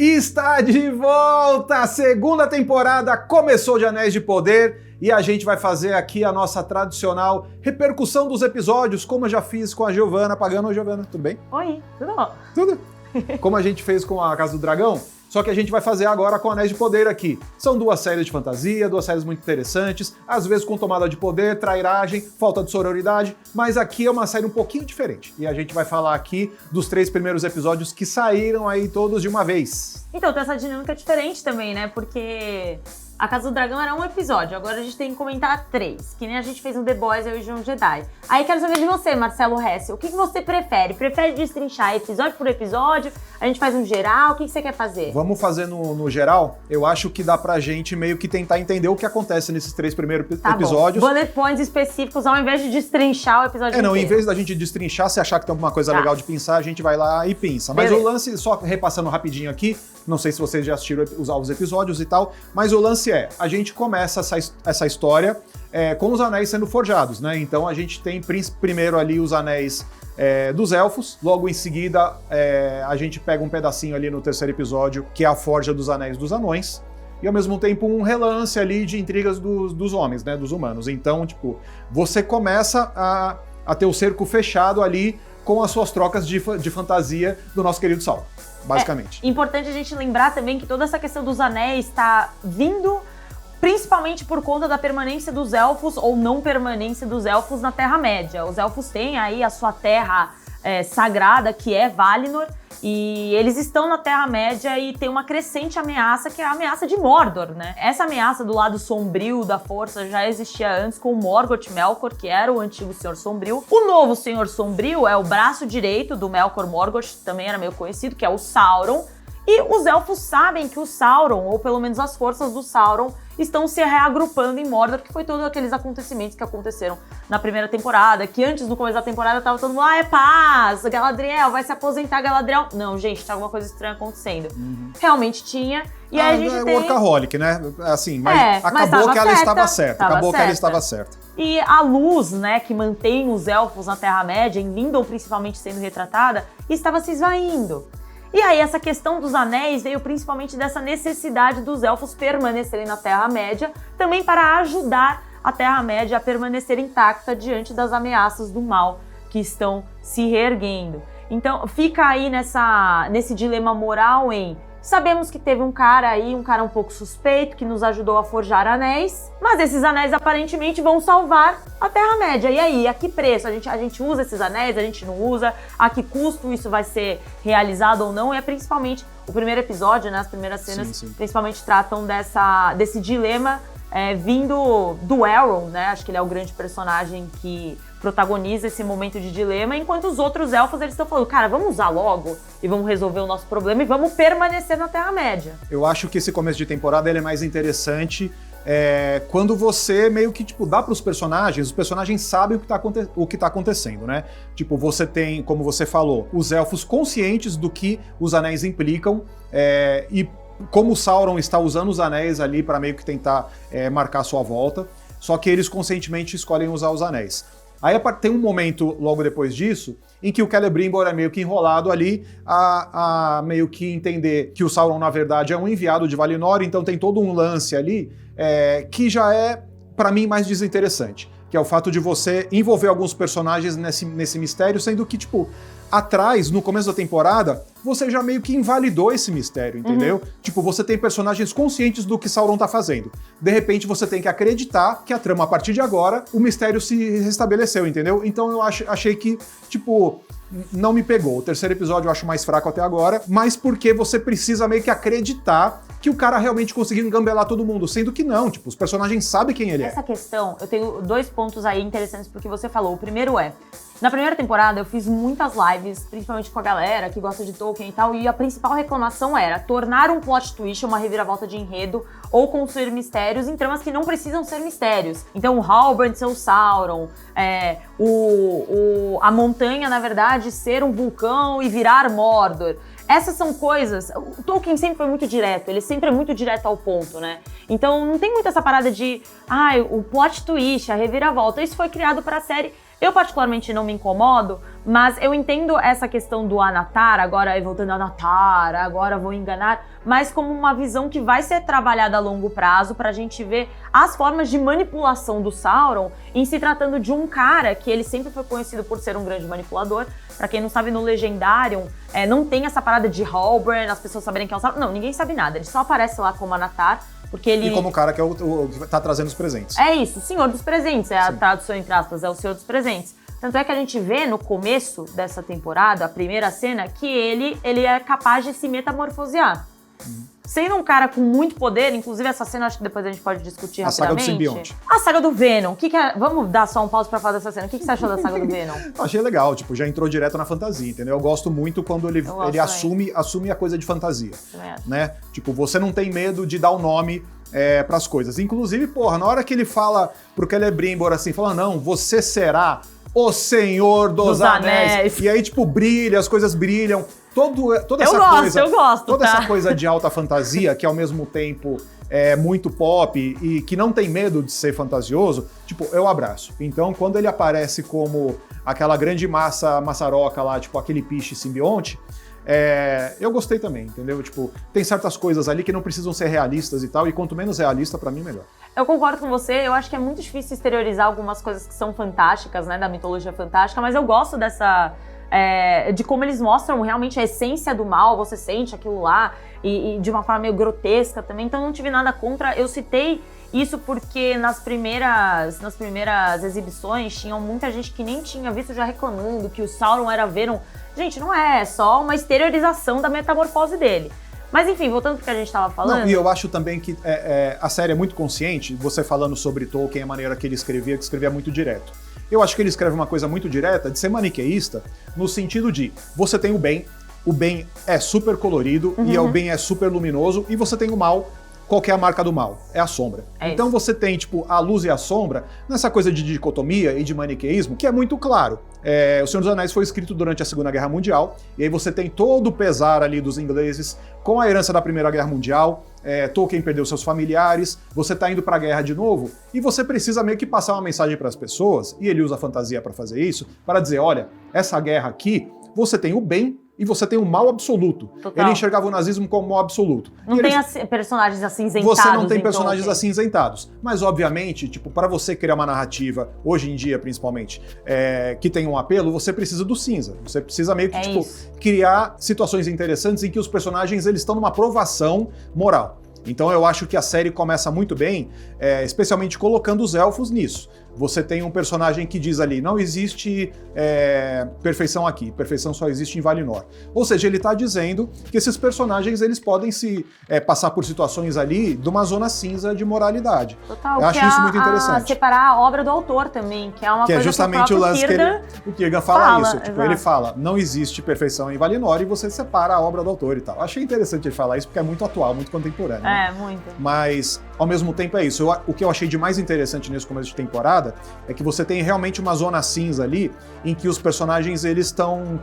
Está de volta! A segunda temporada começou de Anéis de Poder e a gente vai fazer aqui a nossa tradicional repercussão dos episódios, como eu já fiz com a Giovana. Pagando, Giovana, tudo bem? Oi, tudo bom? Tudo? Como a gente fez com a Casa do Dragão, só que a gente vai fazer agora com Anéis de Poder aqui. São duas séries de fantasia, duas séries muito interessantes, às vezes com tomada de poder, trairagem, falta de sororidade, mas aqui é uma série um pouquinho diferente. E a gente vai falar aqui dos 3 primeiros episódios que saíram aí todos de uma vez. Então, tem essa dinâmica diferente também, né? Porque a Casa do Dragão era um episódio, agora a gente tem que comentar 3, que nem a gente fez no The Boys e o João Jedi. Aí quero saber de você, Marcelo Hessel, o que você prefere? Prefere destrinchar episódio por episódio? A gente faz um geral? O que você quer fazer? Vamos fazer no geral? Eu acho que dá pra gente meio que tentar entender o que acontece nesses 3 primeiros episódios. Bom. Bullet points específicos ao invés de destrinchar o episódio inteiro. Em vez da gente destrinchar, se achar que tem alguma coisa legal de pensar, a gente vai lá e pensa. Mas Beleza. o lance, só repassando rapidinho aqui, não sei se vocês já assistiram os episódios e tal, mas o lance é, a gente começa essa história com os anéis sendo forjados, né? Então a gente tem primeiro ali os anéis dos elfos, logo em seguida a gente pega um pedacinho ali no terceiro episódio, que é a forja dos anéis dos anões, e ao mesmo tempo um relance ali de intrigas dos homens, né? Dos humanos. Então, tipo, você começa a ter o cerco fechado ali com as suas trocas de fantasia do nosso querido Sauron, basicamente. É importante a gente lembrar também que toda essa questão dos anéis está vindo principalmente por conta da permanência dos elfos ou não permanência dos elfos na Terra-média. Os elfos têm aí a sua terra sagrada, que é Valinor, e eles estão na Terra-média e tem uma crescente ameaça, que é a ameaça de Mordor, né? Essa ameaça do lado sombrio da força já existia antes com Morgoth Melkor, que era o antigo Senhor Sombrio. O novo Senhor Sombrio é o braço direito do Melkor Morgoth, também era meio conhecido, que é o Sauron. E os elfos sabem que o Sauron, ou pelo menos as forças do Sauron, estão se reagrupando em Mordor, que foi todos aqueles acontecimentos que aconteceram na primeira temporada, que antes do começo da temporada tava todo mundo, é paz, Galadriel, vai se aposentar, Galadriel. Não, gente, tinha alguma coisa estranha acontecendo. Realmente tinha. E aí a gente tem... workaholic, né? Assim, mas acabou que ela estava certa. Acabou que ela estava certa. E a luz, né, que mantém os elfos na Terra-média, em Lindon principalmente sendo retratada, estava se esvaindo. E aí essa questão dos anéis veio principalmente dessa necessidade dos elfos permanecerem na Terra-média, também para ajudar a Terra-média a permanecer intacta diante das ameaças do mal que estão se reerguendo. Então fica aí nesse dilema moral em... Sabemos que teve um cara um pouco suspeito, que nos ajudou a forjar anéis, mas esses anéis aparentemente vão salvar a Terra-média. E aí, a que preço? A gente usa esses anéis, a gente não usa? A que custo isso vai ser realizado ou não? E é principalmente o primeiro episódio, né? As primeiras cenas, sim. Principalmente tratam desse dilema vindo do Elrond, né? Acho que ele é o grande personagem que protagoniza esse momento de dilema, enquanto os outros elfos eles estão falando, cara, vamos usar logo e vamos resolver o nosso problema e vamos permanecer na Terra-média. Eu acho que esse começo de temporada ele é mais interessante quando você meio que tipo, dá para os personagens sabem o que tá acontecendo, né? Tipo, você tem, como você falou, os elfos conscientes do que os anéis implicam e como o Sauron está usando os anéis ali para meio que tentar marcar a sua volta, só que eles conscientemente escolhem usar os anéis. Aí tem um momento, logo depois disso, em que o Celebrimbor é meio que enrolado ali a meio que entender que o Sauron, na verdade, é um enviado de Valinor, então tem todo um lance ali que já é, pra mim, mais desinteressante, que é o fato de você envolver alguns personagens nesse mistério, sendo que, tipo, atrás, no começo da temporada, você já meio que invalidou esse mistério, entendeu? Tipo, você tem personagens conscientes do que Sauron tá fazendo. De repente, você tem que acreditar que a trama, a partir de agora, o mistério se restabeleceu, entendeu? Então eu achei que, tipo, não me pegou. O terceiro episódio eu acho mais fraco até agora, mas porque você precisa meio que acreditar que o cara realmente conseguiu engambelar todo mundo, sendo que não, tipo, os personagens sabem quem ele é. Essa questão, eu tenho 2 pontos aí interessantes porque você falou. O primeiro na primeira temporada eu fiz muitas lives, principalmente com a galera que gosta de Tolkien e tal, e a principal reclamação era tornar um plot twist, uma reviravolta de enredo, ou construir mistérios em tramas que não precisam ser mistérios. Então o Halbrand ser o Sauron, a montanha, na verdade, ser um vulcão e virar Mordor. Essas são coisas... O Tolkien sempre foi muito direto, ele sempre é muito direto ao ponto, né? Então não tem muito essa parada de... o plot twist, a reviravolta. Isso foi criado para a série. Eu particularmente não me incomodo, Mas eu entendo essa questão do Anatar, agora voltando a Anatar, agora vou enganar, mas como uma visão que vai ser trabalhada a longo prazo pra gente ver as formas de manipulação do Sauron em se tratando de um cara que ele sempre foi conhecido por ser um grande manipulador. Pra quem não sabe, no Legendarium, não tem essa parada de Halbrand, as pessoas saberem que é o Sauron. Não, ninguém sabe nada, ele só aparece lá como Anatar, porque ele... E como o cara que é o que tá trazendo os presentes. É isso, o Senhor dos Presentes, a tradução entre aspas, é o Senhor dos Presentes. Tanto é que a gente vê no começo dessa temporada, a primeira cena, que ele é capaz de se metamorfosear. Sendo um cara com muito poder, inclusive essa cena acho que depois a gente pode discutir rapidamente. A saga do simbionte. A saga do Venom. Vamos dar só um pause pra falar dessa cena. O que você achou da saga do Venom? Achei legal, tipo, já entrou direto na fantasia, entendeu? Eu gosto muito quando ele assume a coisa de fantasia, né? Tipo, você não tem medo de dar o nome pras coisas. Inclusive, porra, na hora que ele fala pro Celebrimbor assim, fala, não, você será o Senhor dos Anéis. E aí, tipo, brilha, as coisas brilham. Toda essa coisa de alta fantasia, que ao mesmo tempo é muito pop e que não tem medo de ser fantasioso, tipo, eu abraço. Então, quando ele aparece como aquela grande maçaroca lá, tipo, aquele piche simbionte, eu gostei também, entendeu? Tipo, tem certas coisas ali que não precisam ser realistas e tal, e quanto menos realista, pra mim, melhor. Eu concordo com você, eu acho que é muito difícil exteriorizar algumas coisas que são fantásticas, né, da mitologia fantástica, mas eu gosto dessa... de como eles mostram realmente a essência do mal, você sente aquilo lá, e de uma forma meio grotesca também, então não tive nada contra. Eu citei isso porque nas primeiras exibições tinha muita gente que nem tinha visto já reclamando que o Sauron era Venom. Gente, não é só uma exteriorização da metamorfose dele. Mas enfim, voltando pro que a gente estava falando... Não, e eu acho também que a série é muito consciente, você falando sobre Tolkien, a maneira que ele escrevia, que escrevia muito direto. Eu acho que ele escreve uma coisa muito direta de ser maniqueísta, no sentido de você tem o bem é super colorido e o bem é super luminoso, e você tem o mal, qual que é a marca do mal? É a sombra. Então você tem, tipo, a luz e a sombra nessa coisa de dicotomia e de maniqueísmo, que é muito claro. O Senhor dos Anéis foi escrito durante a Segunda Guerra Mundial, e aí você tem todo o pesar ali dos ingleses com a herança da Primeira Guerra Mundial, Tolkien perdeu seus familiares, você tá indo pra guerra de novo, e você precisa meio que passar uma mensagem para as pessoas, e ele usa a fantasia para fazer isso, para dizer, olha, essa guerra aqui, você tem o bem e você tem o mal absoluto. Total. Ele enxergava o nazismo como mal absoluto. Não tem personagens acinzentados. Você não tem personagens acinzentados. Mas, obviamente, tipo, para você criar uma narrativa, hoje em dia, principalmente, que tem um apelo, você precisa do cinza. Você precisa meio que, criar situações interessantes em que os personagens eles estão numa provação moral. Então eu acho que a série começa muito bem, especialmente colocando os elfos nisso. Você tem um personagem que diz ali, não existe perfeição aqui, perfeição só existe em Valinor. Ou seja, ele está dizendo que esses personagens eles podem se passar por situações ali de uma zona cinza de moralidade. Total, eu acho isso muito interessante. Separar a obra do autor também, que é uma que coisa é justamente que o lance que o Kiergan fala isso. Tipo, exato. ele fala, não existe perfeição em Valinor e você separa a obra do autor e tal. Achei interessante ele falar isso porque é muito atual, muito contemporâneo. Né? Muito. Mas, ao mesmo tempo, é isso. O que eu achei de mais interessante nesse começo de temporada é que você tem realmente uma zona cinza ali em que os personagens eles estão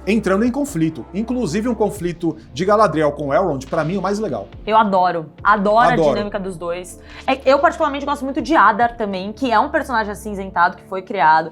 entrando em conflito. Inclusive um conflito de Galadriel com Elrond, pra mim, o mais legal. Eu adoro a dinâmica dos dois. Eu particularmente gosto muito de Adar também, que é um personagem acinzentado que foi criado.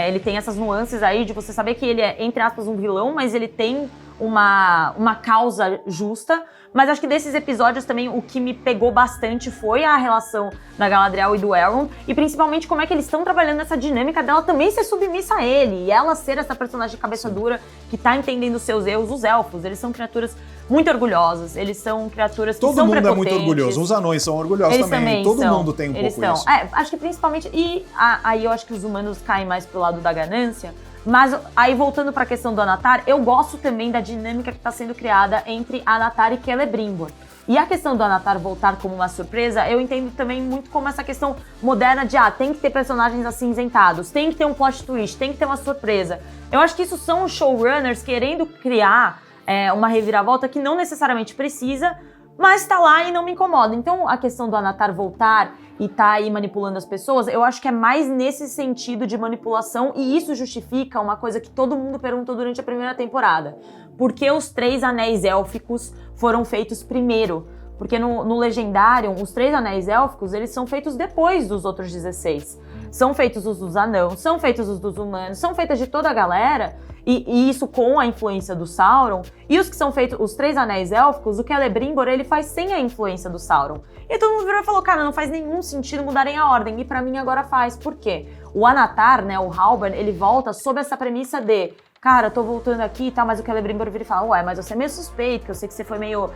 Ele tem essas nuances aí de você saber que ele é, entre aspas, um vilão, mas ele tem uma causa justa. Mas acho que desses episódios também o que me pegou bastante foi a relação da Galadriel e do Elrond, e principalmente como é que eles estão trabalhando nessa dinâmica dela também ser submissa a ele, e ela ser essa personagem de cabeça dura que tá entendendo os seus erros. Os elfos, eles são criaturas muito orgulhosas, eles são criaturas que são prepotentes. Todo mundo é muito orgulhoso, os anões são orgulhosos também, todo mundo tem um pouco isso. Acho que principalmente, e aí eu acho que os humanos caem mais pro lado da ganância. Mas aí, voltando para a questão do Anatar, eu gosto também da dinâmica que está sendo criada entre Anatar e Celebrimbor. E a questão do Anatar voltar como uma surpresa, eu entendo também muito como essa questão moderna de, tem que ter personagens acinzentados, tem que ter um plot twist, tem que ter uma surpresa. Eu acho que isso são os showrunners querendo criar uma reviravolta que não necessariamente precisa, mas tá lá e não me incomoda. Então, a questão do Anatar voltar e tá aí manipulando as pessoas, eu acho que é mais nesse sentido de manipulação, e isso justifica uma coisa que todo mundo perguntou durante a primeira temporada. Por que os 3 anéis élficos foram feitos primeiro? Porque no Legendarium, os 3 anéis élficos, eles são feitos depois dos outros 16. são feitos os dos anãos, são feitos os dos humanos, são feitas de toda a galera, e isso com a influência do Sauron, e os que são feitos, os 3 anéis élficos, o Celebrimbor, ele faz sem a influência do Sauron. E todo mundo virou e falou, cara, não faz nenhum sentido mudarem a ordem, e pra mim agora faz. Por quê? O Anatar, né, o Halbrand, ele volta sob essa premissa de, cara, eu tô voltando aqui e tal, mas o Celebrimbor vira e fala, ué, mas você é meio suspeito, que eu sei que você foi meio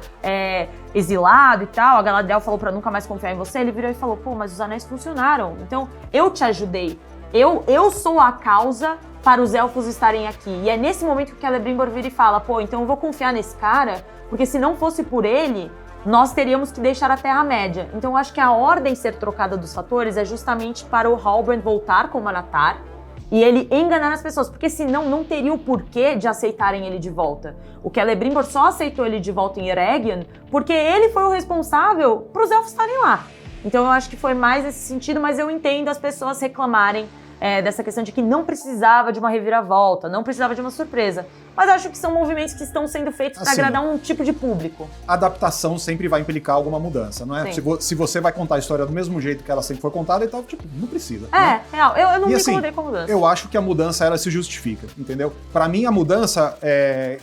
exilado e tal, a Galadriel falou pra nunca mais confiar em você, ele virou e falou, pô, mas os anéis funcionaram, então eu te ajudei, eu sou a causa para os elfos estarem aqui. E é nesse momento que o Celebrimbor vira e fala, pô, então eu vou confiar nesse cara, porque se não fosse por ele, nós teríamos que deixar a Terra-média. Então eu acho que a ordem ser trocada dos fatores é justamente para o Halbrand voltar como Anatar e ele enganar as pessoas, porque senão não teria o porquê de aceitarem ele de volta. O Celebrimbor só aceitou ele de volta em Eregion porque ele foi o responsável para os elfos estarem lá. Então eu acho que foi mais nesse sentido, mas eu entendo as pessoas reclamarem dessa questão de que não precisava de uma reviravolta, não precisava de uma surpresa. Mas acho que são movimentos que estão sendo feitos para agradar um tipo de público. Adaptação sempre vai implicar alguma mudança, não é? Se você vai contar a história do mesmo jeito que ela sempre foi contada, então, tipo, não precisa. Né? Real. Eu não me incomodei com a mudança. Eu acho que a mudança, ela se justifica, entendeu? Pra mim, a mudança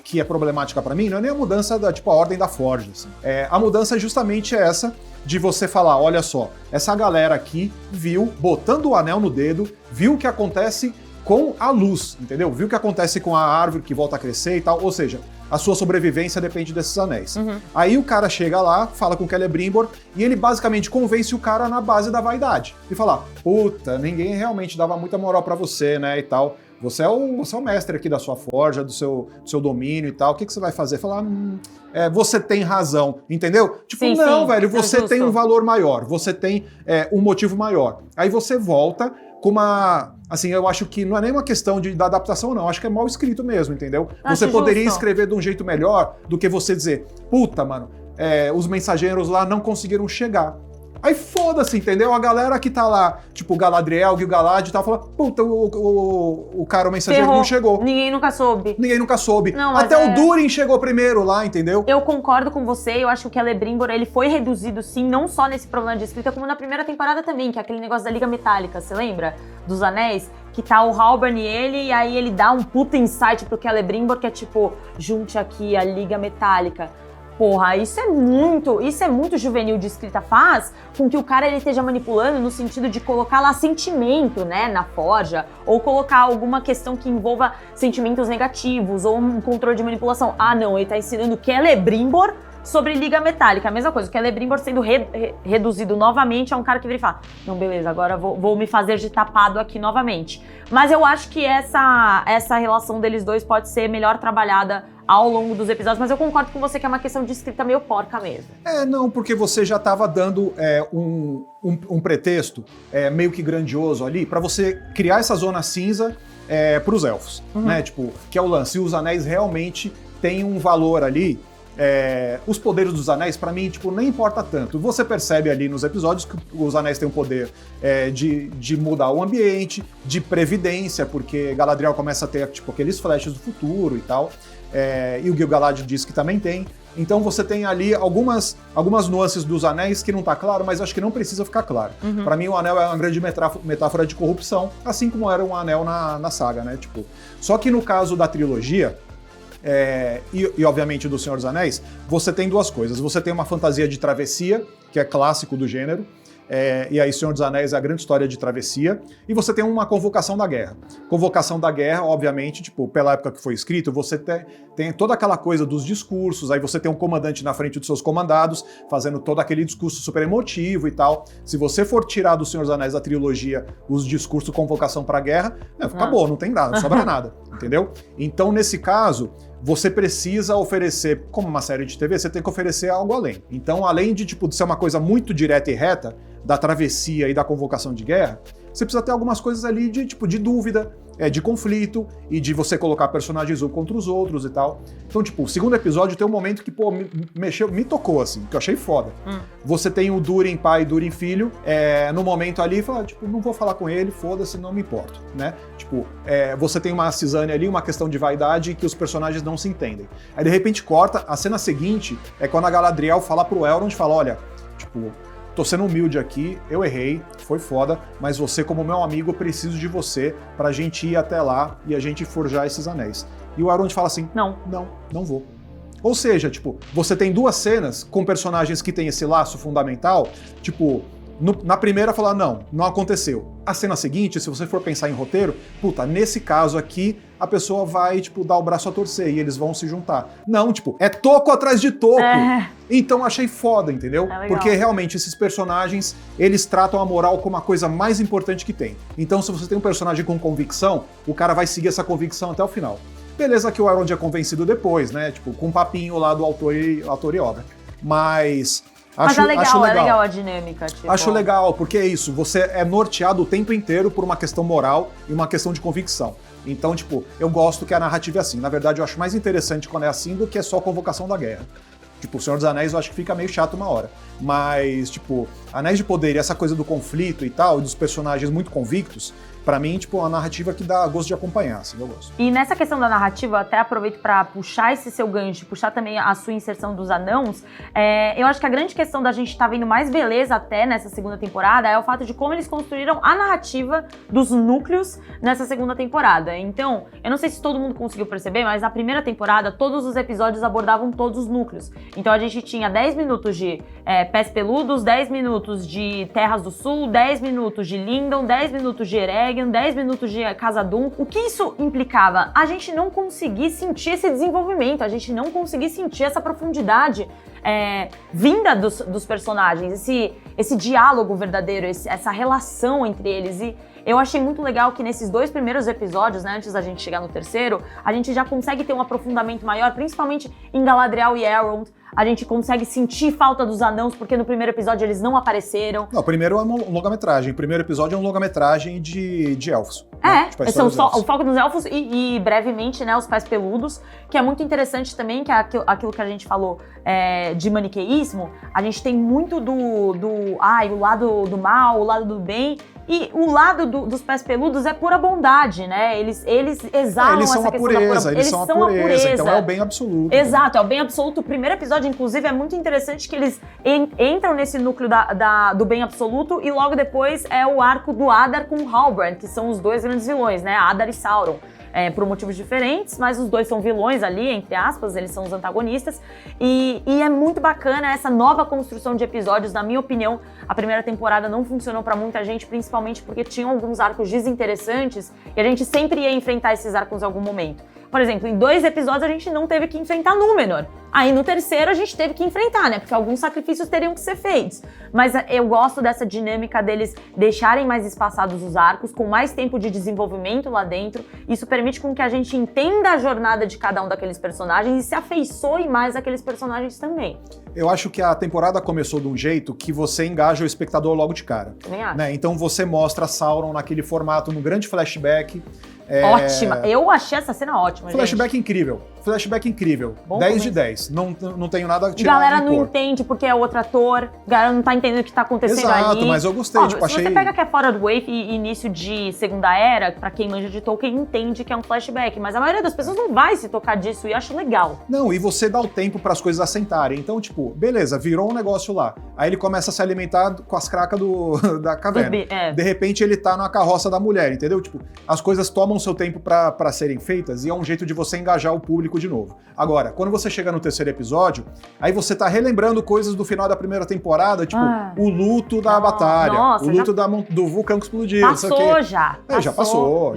que é problemática pra mim, não é nem a mudança da, tipo, a ordem da Forge, assim. A mudança é justamente essa, de você falar, olha só, essa galera aqui viu, botando o anel no dedo, viu o que acontece com a luz, entendeu? Viu o que acontece com a árvore que volta a crescer e tal, ou seja, a sua sobrevivência depende desses anéis. Aí o cara chega lá, fala com o Celebrimbor, e ele basicamente convence o cara na base da vaidade. E fala, puta, ninguém realmente dava muita moral pra você, né, e tal. Você é o mestre aqui da sua forja, do seu domínio e tal. O que você vai fazer? Falar, você tem razão, entendeu? Tipo, sim, não, velho, você tem um valor maior, você tem um motivo maior. Aí você volta com uma... Assim, eu acho que não é nem uma questão da adaptação, não. Acho que é mal escrito mesmo, entendeu? Você poderia escrever de um jeito melhor do que você dizer, puta, mano, os mensageiros lá não conseguiram chegar. Aí foda-se, entendeu? A galera que tá lá, tipo o Galadriel, Gil-galad e tal, fala, puta, o cara, o mensageiro não chegou. Ninguém nunca soube. Não, até o Durin chegou primeiro lá, entendeu? Eu concordo com você, eu acho que o Celebrimbor, ele foi reduzido sim, não só nesse problema de escrita, como na primeira temporada também, que é aquele negócio da Liga Metálica, você lembra? Dos Anéis, que tá o Halbrand e ele, e aí ele dá um puta insight pro Celebrimbor, que é tipo, junte aqui a Liga Metálica. Porra, isso é muito juvenil de escrita, faz com que o cara ele esteja manipulando no sentido de colocar lá sentimento, né, na forja, ou colocar alguma questão que envolva sentimentos negativos, ou um controle de manipulação. Ah, não, ele tá ensinando Celebrimbor sobre Liga Metálica, a mesma coisa, o Celebrimbor sendo reduzido novamente a um cara que vira e fala, não, beleza, agora vou me fazer de tapado aqui novamente. Mas eu acho que essa relação deles dois pode ser melhor trabalhada ao longo dos episódios, mas eu concordo com você que é uma questão de escrita meio porca mesmo. Não, porque você já estava dando um pretexto meio que grandioso ali para você criar essa zona cinza pros elfos, né? Tipo, que é o lance, os anéis realmente têm um valor ali. Os poderes dos anéis, pra mim, tipo, nem importa tanto. Você percebe ali nos episódios que os anéis têm o poder de mudar o ambiente, de previdência, porque Galadriel começa a ter, tipo, aqueles flashes do futuro e tal. E o Gil-galad diz que também tem. Então você tem ali algumas nuances dos anéis que não tá claro, mas acho que não precisa ficar claro. Pra mim, o anel é uma grande metáfora de corrupção, assim como era um anel na saga, né? Tipo, só que no caso da trilogia, e obviamente do Senhor dos Anéis, você tem duas coisas. Você tem uma fantasia de travessia, que é clássico do gênero, e aí Senhor dos Anéis é a grande história de travessia, e você tem uma convocação da guerra. Convocação da guerra, obviamente, tipo, pela época que foi escrito, você tem toda aquela coisa dos discursos, aí você tem um comandante na frente dos seus comandados, fazendo todo aquele discurso super emotivo e tal. Se você for tirar do Senhor dos Anéis da trilogia os discursos convocação pra guerra, acabou, não tem nada, não sobra nada, entendeu? Então, nesse caso, você precisa oferecer, como uma série de TV, você tem que oferecer algo além. Então, além de ser uma coisa muito direta e reta, da travessia e da convocação de guerra, você precisa ter algumas coisas ali de dúvida, de conflito, e de você colocar personagens um contra os outros e tal. Então, o segundo episódio tem um momento que, me tocou, assim, que eu achei foda. Você tem o Durin pai e Durin filho, no momento ali, fala, não vou falar com ele, foda-se, não me importo, né? Você tem uma cisânia ali, uma questão de vaidade que os personagens não se entendem. Aí, de repente, corta, a cena seguinte é quando a Galadriel fala pro Elrond, fala, olha, tô sendo humilde aqui, eu errei, foi foda, mas você, como meu amigo, eu preciso de você pra gente ir até lá e a gente forjar esses anéis. E o Elrond fala assim, não vou. Ou seja, tipo, você tem 2 cenas com personagens que têm esse laço fundamental, tipo, na primeira falar, não aconteceu. A cena seguinte, se você for pensar em roteiro, puta, nesse caso aqui, a pessoa vai, tipo, dar o braço a torcer e eles vão se juntar. Não, tipo, é toco atrás de toco. Então achei foda, entendeu? Porque realmente esses personagens, eles tratam a moral como a coisa mais importante que tem. Então se você tem um personagem com convicção, o cara vai seguir essa convicção até o final. Beleza que o Elrond é convencido depois, né? Tipo, com um papinho lá do autor e obra. Mas é legal a dinâmica. Tipo... Acho legal, porque é isso, você é norteado o tempo inteiro por uma questão moral e uma questão de convicção. Então, tipo, eu gosto que a narrativa é assim. Na verdade, eu acho mais interessante quando é assim do que só a convocação da guerra. Tipo, o Senhor dos Anéis eu acho que fica meio chato uma hora. Mas, tipo, Anéis de Poder e essa coisa do conflito e tal, e dos personagens muito convictos, pra mim, tipo, é uma narrativa que dá gosto de acompanhar, assim, eu gosto. E nessa questão da narrativa, eu até aproveito pra puxar esse seu gancho, puxar também a sua inserção dos anãos, eu acho que a grande questão da gente tá vendo mais beleza até nessa segunda temporada é o fato de como eles construíram a narrativa dos núcleos nessa segunda temporada. Então, eu não sei se todo mundo conseguiu perceber, mas na primeira temporada, todos os episódios abordavam todos os núcleos. Então a gente tinha 10 minutos de Pés Peludos, 10 minutos de Terras do Sul, 10 minutos de Lindon, 10 minutos de Eregion, 10 minutos de Khazad-dûm. O que isso implicava? A gente não conseguir sentir esse desenvolvimento, a gente não conseguir sentir essa profundidade vinda dos personagens, esse diálogo verdadeiro, essa relação entre eles. E eu achei muito legal que nesses 2 primeiros episódios, né, antes da gente chegar no terceiro, a gente já consegue ter um aprofundamento maior, principalmente em Galadriel e Elrond. A gente consegue sentir falta dos anãos, porque no primeiro episódio eles não apareceram. Não, o primeiro é um longa-metragem. O primeiro episódio é um longa-metragem de elfos. Né? Tipo, o foco dos elfos e brevemente, né, os Pés Peludos, que é muito interessante também, que é aquilo que a gente falou de maniqueísmo. A gente tem muito o lado do mal, o lado do bem. E o lado dos Pés Peludos é pura bondade, né? Eles exalam essa questão da pureza. Eles são a pureza, então é o bem absoluto. Exato, é o bem absoluto. O primeiro episódio, inclusive, é muito interessante que eles entram nesse núcleo do bem absoluto e logo depois é o arco do Adar com o Halbrand, que são os 2 grandes vilões, né? Adar e Sauron. Por motivos diferentes, mas os 2 são vilões ali, entre aspas, eles são os antagonistas. E é muito bacana essa nova construção de episódios. Na minha opinião, a primeira temporada não funcionou pra muita gente, principalmente porque tinham alguns arcos desinteressantes e a gente sempre ia enfrentar esses arcos em algum momento. Por exemplo, em 2 episódios a gente não teve que enfrentar Númenor. Aí no terceiro a gente teve que enfrentar, né? Porque alguns sacrifícios teriam que ser feitos. Mas eu gosto dessa dinâmica deles deixarem mais espaçados os arcos, com mais tempo de desenvolvimento lá dentro. Isso permite com que a gente entenda a jornada de cada um daqueles personagens e se afeiçoe mais àqueles personagens também. Eu acho que a temporada começou de um jeito que você engaja o espectador logo de cara. Também acho. Né? Então você mostra Sauron naquele formato, num grande flashback. Ótima. Eu achei essa cena ótima, Flashback gente. incrível. Flashback incrível. Bom 10 de 10. Não tenho nada a tirar. Galera não entende porque é outro ator. Galera não tá entendendo o que tá acontecendo ali. Exato, mas eu gostei. Se você pega que é fora do Wave e início de Segunda Era, pra quem manja de Tolkien, entende que é um flashback. Mas a maioria das pessoas não vai se tocar disso e acho legal. Não, e você dá o tempo pras coisas assentarem. Então, tipo, beleza, virou um negócio lá. Aí ele começa a se alimentar com as cracas da caverna. De repente ele tá na carroça da mulher, entendeu? Tipo, as coisas tomam seu tempo pra serem feitas e é um jeito de você engajar o público de novo. Agora, quando você chega no terceiro episódio, aí você tá relembrando coisas do final da primeira temporada, tipo, o luto da batalha, o luto do vulcão que explodiu. Passou já. Já passou,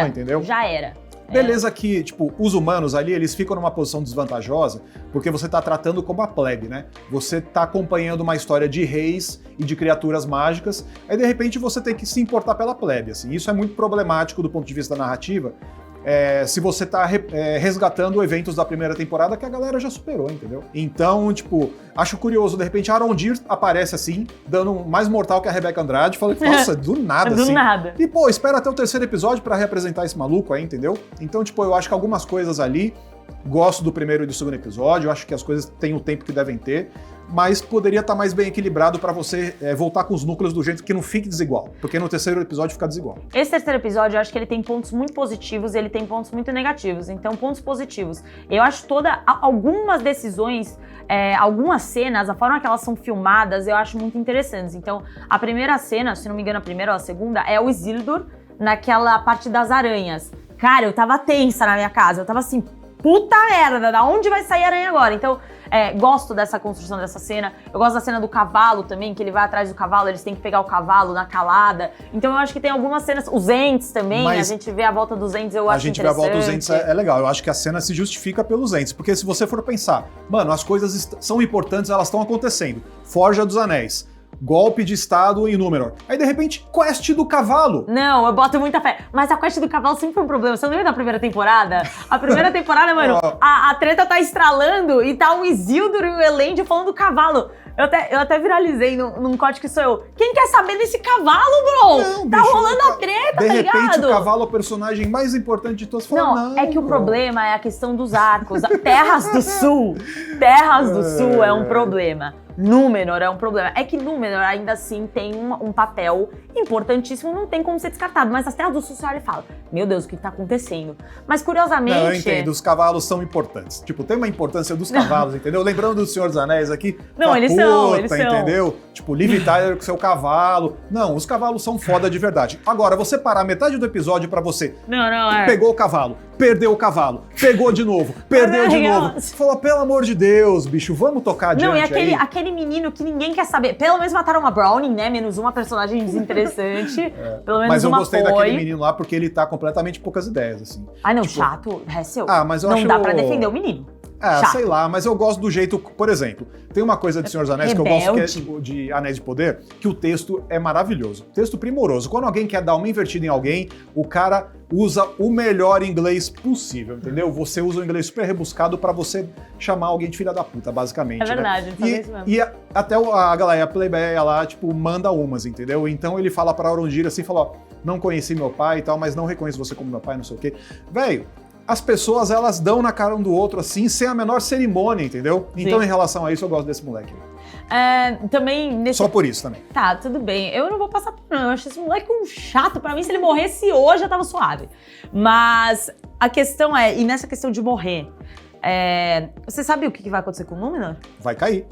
entendeu? Já era. Beleza que, tipo, os humanos ali, eles ficam numa posição desvantajosa porque você tá tratando como a plebe, né? Você tá acompanhando uma história de reis e de criaturas mágicas, aí de repente você tem que se importar pela plebe, assim. Isso é muito problemático do ponto de vista da narrativa, se você tá resgatando eventos da primeira temporada que a galera já superou, entendeu? Então, tipo, acho curioso, de repente a Arondir aparece assim, dando mais mortal que a Rebecca Andrade, falei, nossa, do nada, assim. Do nada. E, pô, espera até o terceiro episódio pra reapresentar esse maluco aí, entendeu? Então, tipo, eu acho que algumas coisas ali, gosto do primeiro e do segundo episódio, eu acho que as coisas têm o tempo que devem ter, mas poderia estar mais bem equilibrado para você voltar com os núcleos do jeito que não fique desigual, porque no terceiro episódio fica desigual. Esse terceiro episódio, eu acho que ele tem pontos muito positivos e ele tem pontos muito negativos. Então, pontos positivos. Eu acho algumas decisões, algumas cenas, a forma que elas são filmadas, eu acho muito interessantes. Então, a primeira cena, se não me engano, a primeira ou a segunda, é o Isildur naquela parte das aranhas. Cara, eu tava tensa na minha casa, eu tava assim, puta merda, da onde vai sair a aranha agora? Então, gosto dessa construção dessa cena. Eu gosto da cena do cavalo também, que ele vai atrás do cavalo, eles têm que pegar o cavalo na calada. Então eu acho que tem algumas cenas, os Ents também, a gente vê a volta dos Ents, eu acho interessante. A gente vê a volta dos Ents, é legal. Eu acho que a cena se justifica pelos Ents, porque se você for pensar, mano, as coisas são importantes, elas estão acontecendo. Forja dos Anéis. Golpe de Estado em Númenor. Aí, de repente, quest do cavalo. Não, eu boto muita fé. Mas a quest do cavalo sempre foi um problema. Você não lembra da primeira temporada? A primeira temporada, mano, a treta tá estralando e tá o Isildur e o Elendil falando do cavalo. Eu até viralizei num corte que sou eu. Quem quer saber desse cavalo, bro? Não, tá bicho, rolando a treta, tá ligado? De repente, o cavalo é o personagem mais importante de todos. Não, é que o problema é a questão dos arcos. Terras do Sul. Terras do Sul é um problema. Númenor é um problema. É que Númenor ainda assim tem um papel importantíssimo, não tem como ser descartado. Mas as Terras do Sul, você olha e fala, meu Deus, o que tá acontecendo? Mas curiosamente... Não, eu entendo, os cavalos são importantes. Tipo, tem uma importância dos cavalos, entendeu? Lembrando do Senhor dos Anéis aqui, não, eles são, entendeu? Tipo, Liv Tyler com seu cavalo. Não, os cavalos são foda de verdade. Agora, você parar metade do episódio pra você... Pegou o cavalo, perdeu o cavalo, pegou de novo, perdeu de novo. Falou, pelo amor de Deus, bicho, vamos tocar adiante. Não, e aquele menino que ninguém quer saber. Pelo menos mataram uma Browning, né? Menos uma personagem desinteressante. Pelo menos mas eu uma gostei foi. daquele menino lá porque ele tá completamente poucas ideias, assim. Ai, não, tipo, chato. Hessel. Mas eu não acho... dá pra defender o menino. Chato. Sei lá, mas eu gosto do jeito... Por exemplo, tem uma coisa de Senhor dos Anéis que eu gosto, que é tipo, de Anéis de Poder, que o texto é maravilhoso. Texto primoroso. Quando alguém quer dar uma invertida em alguém, o cara usa o melhor inglês possível, entendeu? Você usa um inglês super rebuscado pra você chamar alguém de filha da puta, basicamente. É verdade, né? isso mesmo. E até a galera, a plebeia lá, tipo, manda umas, entendeu? Então ele fala pra Arondir assim, fala, ó, não conheci meu pai e tal, mas não reconheço você como meu pai, não sei o quê. Velho, as pessoas, elas dão na cara um do outro, assim, sem a menor cerimônia, entendeu? Então, em relação a isso, eu gosto desse moleque. Também... Só por isso, também. Tá, tudo bem. Eu não vou passar por não. Eu acho esse moleque um chato. Pra mim, se ele morresse hoje, eu tava suave. Mas a questão é... E nessa questão de morrer... Você sabe o que vai acontecer com o Númenor? Vai cair.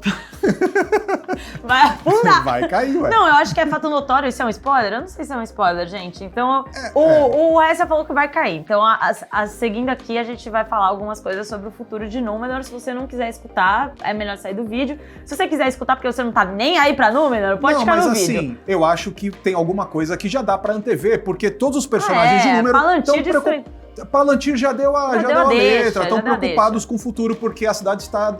Vai afundar. Vai cair, ué. Não, eu acho que é fato notório. Isso é um spoiler? Eu não sei se é um spoiler, gente. Então, o Hessa falou que vai cair. Então, seguindo aqui, a gente vai falar algumas coisas sobre o futuro de Númenor. Se você não quiser escutar, é melhor sair do vídeo. Se você quiser escutar porque você não tá nem aí pra Númenor, pode ficar no vídeo. Não, mas assim, eu acho que tem alguma coisa que já dá pra antever, porque todos os personagens de Númenor estão preocupados. Palantir já deu a letra, estão preocupados com o futuro porque a cidade está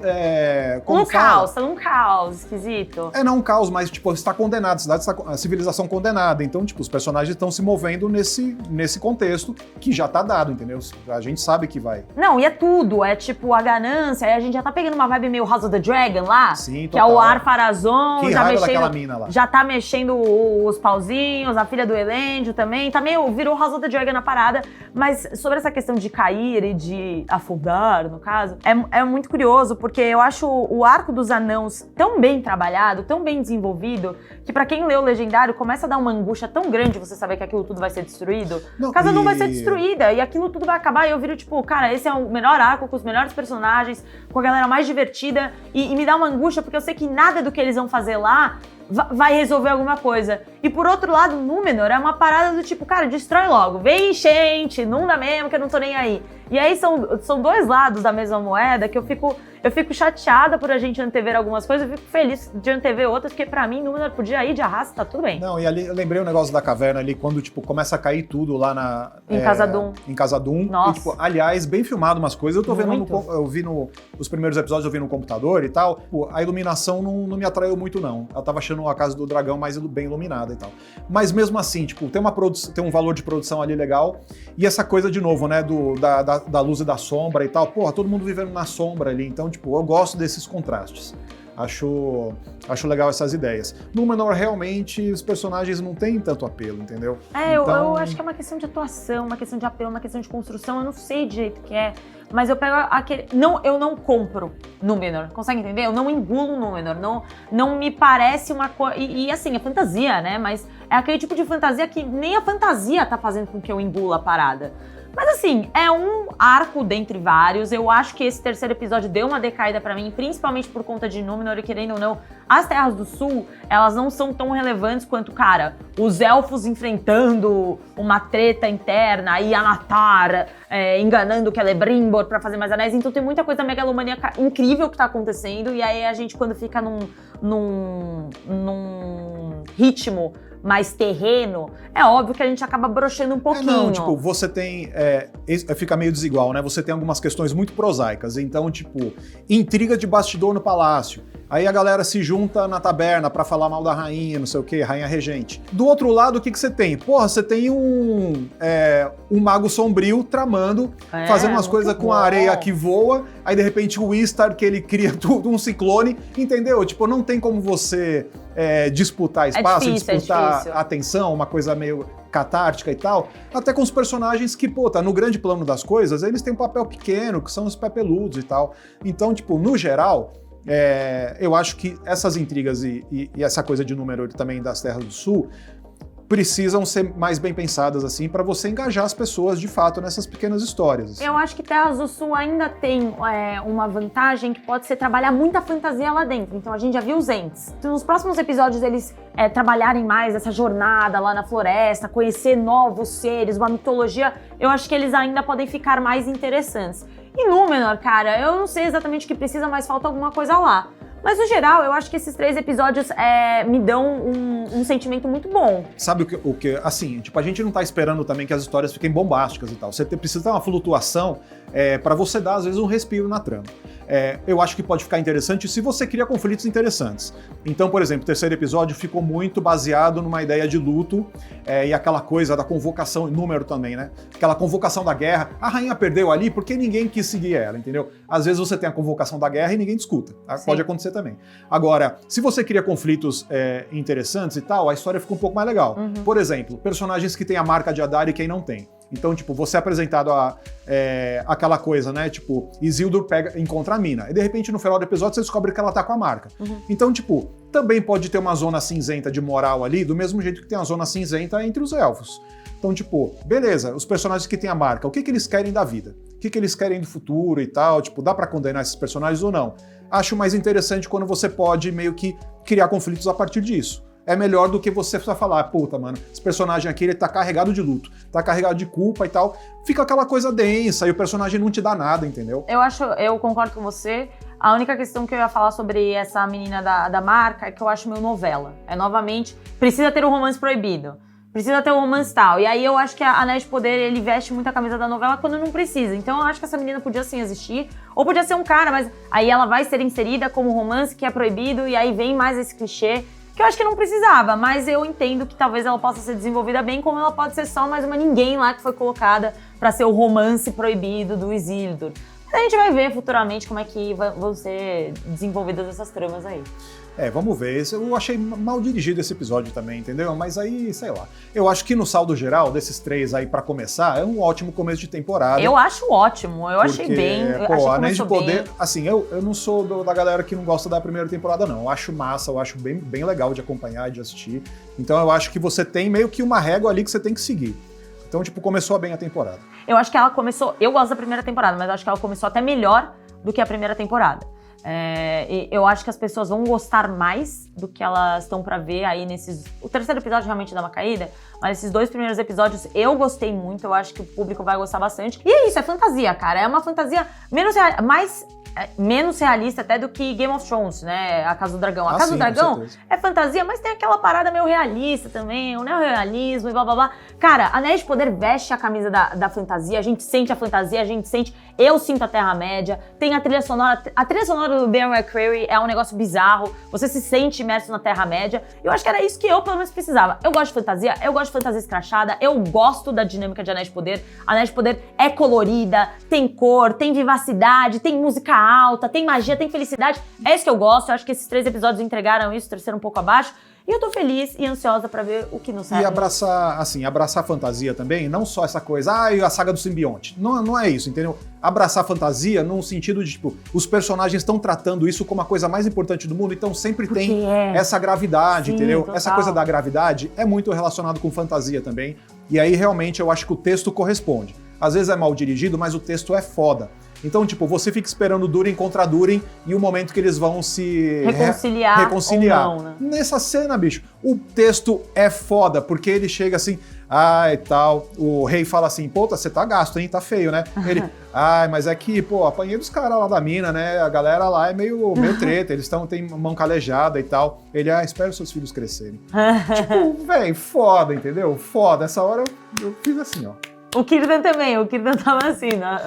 como caos, tá num caos esquisito. Não um caos, mas tipo, está condenada, a civilização condenada. Então, tipo, os personagens estão se movendo nesse contexto que já tá dado, entendeu? A gente sabe que vai. Não, e é tudo, é tipo a ganância, aí a gente já tá pegando uma vibe meio House of the Dragon lá, sim, que é o Ar-Pharazôn, que já mexendo, daquela mina lá. Já tá mexendo os pauzinhos, a filha do Elendil também, tá meio, virou House of the Dragon na parada, mas sobre essa questão de cair e de afundar, no caso, é muito curioso, porque eu acho o arco dos anãos tão bem trabalhado, tão bem desenvolvido, que pra quem lê o Legendário, começa a dar uma angústia tão grande você saber que aquilo tudo vai ser destruído. A casa não vai ser destruída, e aquilo tudo vai acabar, e eu viro tipo, cara, esse é o melhor arco, com os melhores personagens, com a galera mais divertida, e me dá uma angústia, porque eu sei que nada do que eles vão fazer lá vai resolver alguma coisa. E por outro lado, Númenor é uma parada do tipo, cara, destrói logo, vem enchente, não dá mesmo que eu não tô nem aí. E aí são dois lados da mesma moeda que eu fico chateada por a gente antever algumas coisas, eu fico feliz de antever outras, porque pra mim Númenor podia ir de arrasto, tá tudo bem. Não, e ali eu lembrei o negócio da caverna ali, quando tipo, começa a cair tudo lá em Khazad-dûm. Em Khazad-dûm. Nossa. E, tipo, aliás, bem filmado umas coisas, eu tô vendo, eu vi os primeiros episódios, eu vi no computador e tal, pô, a iluminação não me atraiu muito não, eu tava achando a Casa do Dragão mais bem iluminada e tal. Mas mesmo assim, tipo, tem um valor de produção ali legal, e essa coisa de novo, né, da luz e da sombra e tal, porra, todo mundo vivendo na sombra ali, então, tipo, eu gosto desses contrastes. Acho legal essas ideias. Númenor, realmente, os personagens não têm tanto apelo, entendeu? Eu acho que é uma questão de atuação, uma questão de apelo, uma questão de construção, eu não sei de jeito que é, mas eu pego aquele... eu não compro Númenor, consegue entender? Eu não engulo Númenor, não me parece uma coisa... E assim, é fantasia, né? Mas é aquele tipo de fantasia que nem a fantasia tá fazendo com que eu engula a parada. Mas assim, é um arco dentre vários. Eu acho que esse terceiro episódio deu uma decaída pra mim, principalmente por conta de Númenor e, querendo ou não, as Terras do Sul, elas não são tão relevantes quanto, cara, os elfos enfrentando uma treta interna e a Natar enganando Celebrimbor pra fazer mais anéis. Então tem muita coisa megalomaníaca incrível que tá acontecendo. E aí a gente, quando fica num ritmo mais terreno, é óbvio que a gente acaba broxando um pouquinho. Tipo, você tem... fica meio desigual, né? Você tem algumas questões muito prosaicas. Então, tipo, intriga de bastidor no palácio. Aí a galera se junta na taberna pra falar mal da rainha, não sei o quê, rainha regente. Do outro lado, o que você tem? Porra, você tem um mago sombrio tramando, fazendo umas coisas com a areia que voa, aí de repente o Istar, que ele cria tudo, um ciclone, entendeu? Tipo, não tem como você disputar espaço, disputar atenção, uma coisa meio catártica e tal, até com os personagens que, no grande plano das coisas, eles têm um papel pequeno, que são os pepeludos e tal. Então, tipo, no geral... eu acho que essas intrigas e essa coisa de Númenor também das Terras do Sul precisam ser mais bem pensadas, assim, para você engajar as pessoas, de fato, nessas pequenas histórias. Assim. Eu acho que Terras do Sul ainda tem uma vantagem que pode ser trabalhar muita fantasia lá dentro. Então, a gente já viu os Ents. Se nos próximos episódios eles trabalharem mais essa jornada lá na floresta, conhecer novos seres, uma mitologia, eu acho que eles ainda podem ficar mais interessantes. E Númenor, cara, eu não sei exatamente o que precisa, mas falta alguma coisa lá. Mas, no geral, eu acho que esses 3 episódios me dão um sentimento muito bom. Sabe o que? Assim, tipo, a gente não tá esperando também que as histórias fiquem bombásticas e tal. Você precisa ter uma flutuação para você dar, às vezes, um respiro na trama. Eu acho que pode ficar interessante se você cria conflitos interessantes. Então, por exemplo, o terceiro episódio ficou muito baseado numa ideia de luto e aquela coisa da convocação, número também, né? Aquela convocação da guerra. A rainha perdeu ali porque ninguém quis seguir ela, entendeu? Às vezes você tem a convocação da guerra e ninguém discuta. Sim. Pode acontecer também. Agora, se você cria conflitos interessantes e tal, a história fica um pouco mais legal. Uhum. Por exemplo, personagens que têm a marca de Adar e quem não tem. Então, tipo, você é apresentado aquela coisa, né? Tipo, Isildur encontra a mina. E, de repente, no final do episódio, você descobre que ela tá com a marca. Uhum. Então, tipo, também pode ter uma zona cinzenta de moral ali, do mesmo jeito que tem a zona cinzenta entre os elfos. Então, tipo, beleza, os personagens que têm a marca, o que eles querem da vida? O que eles querem do futuro e tal? Tipo, dá pra condenar esses personagens ou não? Acho mais interessante quando você pode meio que criar conflitos a partir disso. É melhor do que você só falar, puta, mano, esse personagem aqui, ele tá carregado de luto, tá carregado de culpa e tal. Fica aquela coisa densa e o personagem não te dá nada, entendeu? Eu concordo com você. A única questão que eu ia falar sobre essa menina da marca é que eu acho meio novela. Novamente, precisa ter um romance proibido. Precisa ter um romance tal. E aí eu acho que a Anéis de Poder, ele veste muito a camisa da novela quando não precisa. Então eu acho que essa menina podia sim existir. Ou podia ser um cara, mas aí ela vai ser inserida como romance que é proibido. E aí vem mais esse clichê. Que eu acho que não precisava, mas eu entendo que talvez ela possa ser desenvolvida bem, como ela pode ser só mais uma ninguém lá que foi colocada pra ser o romance proibido do Isildur. A gente vai ver futuramente como é que vão ser desenvolvidas essas tramas aí. Vamos ver. Eu achei mal dirigido esse episódio também, entendeu? Mas aí, sei lá. Eu acho que no saldo geral, desses 3 aí pra começar, é um ótimo começo de temporada. Eu acho ótimo, achei bem. Anéis de Poder, assim, eu não sou da galera que não gosta da primeira temporada, não. Eu acho massa, eu acho bem legal de acompanhar, de assistir. Então eu acho que você tem meio que uma régua ali que você tem que seguir. Então, tipo, começou bem a temporada. Eu acho que ela começou... Eu gosto da primeira temporada, mas eu acho que ela começou até melhor do que a primeira temporada. Eu acho que as pessoas vão gostar mais do que elas estão pra ver aí nesses... O terceiro episódio realmente dá uma caída, mas esses 2 primeiros episódios eu gostei muito, eu acho que o público vai gostar bastante. E é isso, é fantasia, cara. É uma fantasia menos realista até do que Game of Thrones, né? A Casa do Dragão. A Casa do Dragão é fantasia, mas tem aquela parada meio realista também, o neorrealismo e blá blá blá. Cara, Anéis de Poder veste a camisa da fantasia, a gente sente a fantasia, a gente sente... Eu sinto a Terra-média, tem a trilha sonora fala do Dan McCreary, é um negócio bizarro, você se sente imerso na Terra-média. Eu acho que era isso que eu, pelo menos, precisava. Eu gosto de fantasia, eu gosto de fantasia escrachada, eu gosto da dinâmica de Anéis de Poder. Anéis de Poder é colorida, tem cor, tem vivacidade, tem música alta, tem magia, tem felicidade. É isso que eu gosto, eu acho que esses 3 episódios entregaram isso, o terceiro um pouco abaixo. E eu tô feliz e ansiosa pra ver o que nos serve. E abraçar a fantasia também, não só essa coisa, a saga do simbionte. Não é isso, entendeu? Abraçar a fantasia num sentido de, tipo, os personagens estão tratando isso como a coisa mais importante do mundo, então sempre tem essa gravidade, sim, entendeu? total. Essa coisa da gravidade é muito relacionado com fantasia também. E aí, realmente, eu acho que o texto corresponde. Às vezes é mal dirigido, mas o texto é foda. Então, tipo, você fica esperando Durin contra Durin e o momento que eles vão se reconciliar. Ou não, né? Nessa cena, bicho, o texto é foda, porque ele chega assim, e tal, o rei fala assim, pô, você tá gasto, hein, tá feio, né? Ele, mas é que, pô, apanhei dos caras lá da mina, né? A galera lá é meio treta, eles tem mão calejada e tal. Ele, espera os seus filhos crescerem. Tipo, velho, foda, entendeu? Foda. Essa hora eu fiz assim, ó. O Círdan também, o Círdan tava assim, né?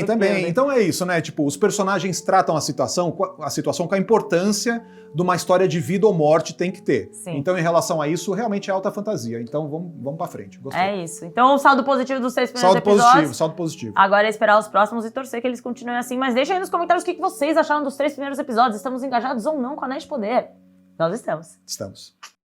Também. Então é isso, né? Tipo, os personagens tratam a situação com a importância de uma história de vida ou morte tem que ter. Sim. Então, em relação a isso, realmente é alta fantasia. Então, vamos pra frente. Gostei. É isso. Então, o saldo positivo dos 6 primeiros episódios. Saldo positivo. Agora é esperar os próximos e torcer que eles continuem assim. Mas deixa aí nos comentários o que vocês acharam dos 3 primeiros episódios. Estamos engajados ou não com Anéis de Poder? Nós estamos. Estamos.